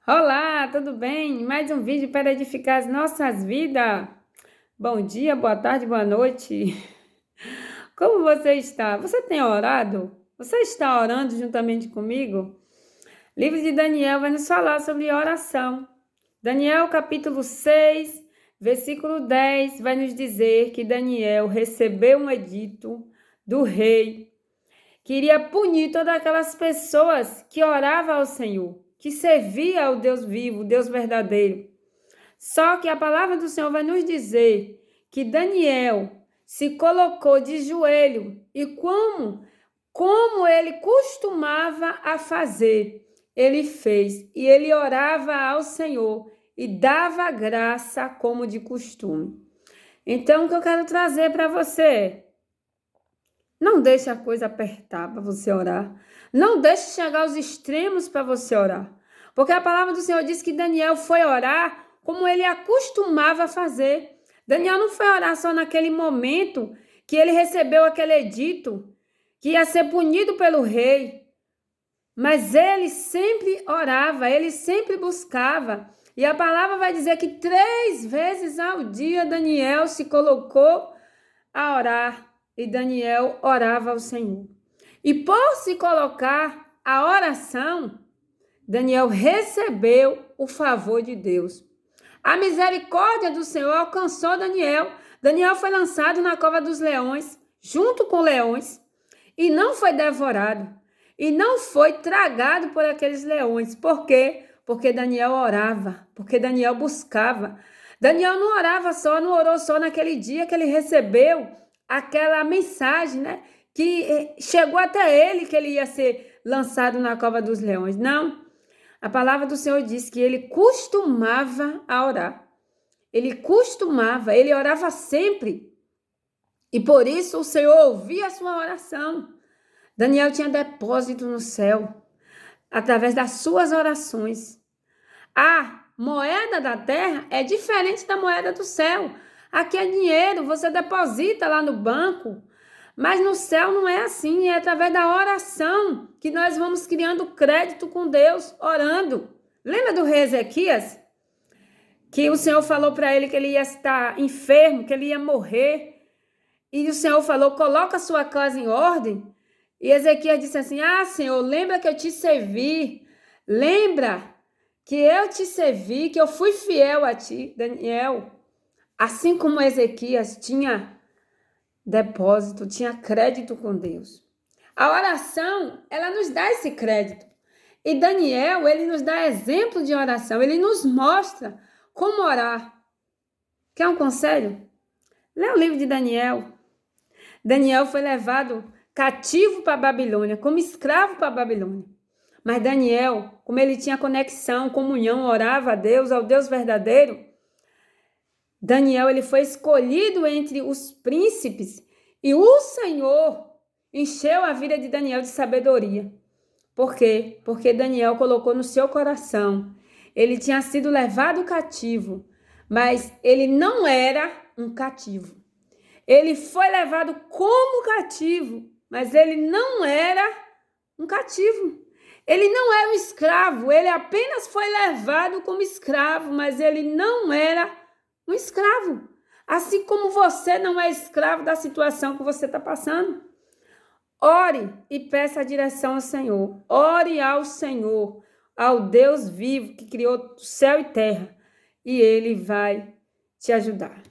Olá, tudo bem? Mais um vídeo para edificar as nossas vidas. Bom dia, boa tarde, boa noite. Como você está? Você tem orado? Você está orando juntamente comigo? Livro de Daniel vai nos falar sobre oração. Daniel, capítulo 6, versículo 10, vai nos dizer que Daniel recebeu um edito do rei que iria punir todas aquelas pessoas que oravam ao Senhor, que servia ao Deus vivo, Deus verdadeiro. Só que a palavra do Senhor vai nos dizer que Daniel se colocou de joelho e como ele costumava a fazer, ele fez e ele orava ao Senhor e dava graça como de costume. Então, o que eu quero trazer para você? Não deixe a coisa apertar para você orar. Não deixe chegar aos extremos para você orar. Porque a palavra do Senhor diz que Daniel foi orar como ele acostumava a fazer. Daniel não foi orar só naquele momento que ele recebeu aquele edito, que ia ser punido pelo rei. Mas ele sempre orava, ele sempre buscava. E a palavra vai dizer que 3 vezes ao dia Daniel se colocou a orar. E Daniel orava ao Senhor. E por se colocar a oração, Daniel recebeu o favor de Deus. A misericórdia do Senhor alcançou Daniel. Daniel foi lançado na cova dos leões, junto com leões, e não foi devorado. E não foi tragado por aqueles leões. Por quê? Porque Daniel orava, porque Daniel buscava. Daniel não orava só, não orou só naquele dia que ele recebeu aquela mensagem, né? Que chegou até ele que ele ia ser lançado na cova dos leões. Não. A palavra do Senhor diz que ele costumava a orar. Ele orava sempre. E por isso o Senhor ouvia a sua oração. Daniel tinha depósito no céu através das suas orações. A moeda da terra é diferente da moeda do céu. Aqui é dinheiro, você deposita lá no banco, mas no céu não é assim, é através da oração que nós vamos criando crédito com Deus, orando. Lembra do rei Ezequias? Que o Senhor falou para ele que ele ia estar enfermo, que ele ia morrer. E o Senhor falou, coloca a sua casa em ordem. E Ezequias disse assim, Senhor, lembra que eu te servi, lembra que eu te servi, que eu fui fiel a ti, Daniel. Assim como Ezequias tinha depósito, tinha crédito com Deus. A oração, ela nos dá esse crédito. E Daniel, ele nos dá exemplo de oração, ele nos mostra como orar. Quer um conselho? Lê o livro de Daniel. Daniel foi levado cativo para a Babilônia, como escravo para a Babilônia. Mas Daniel, como ele tinha conexão, comunhão, orava a Deus, ao Deus verdadeiro, Daniel ele foi escolhido entre os príncipes e o Senhor encheu a vida de Daniel de sabedoria. Por quê? Porque Daniel colocou no seu coração. Ele tinha sido levado cativo, mas ele não era um cativo. Ele foi levado como cativo, mas ele não era um cativo. Ele não era um escravo, ele apenas foi levado como escravo, mas ele não era um escravo. Assim como você não é escravo da situação que você está passando. Ore e peça a direção ao Senhor. Ore ao Senhor, ao Deus vivo que criou céu e terra. E Ele vai te ajudar.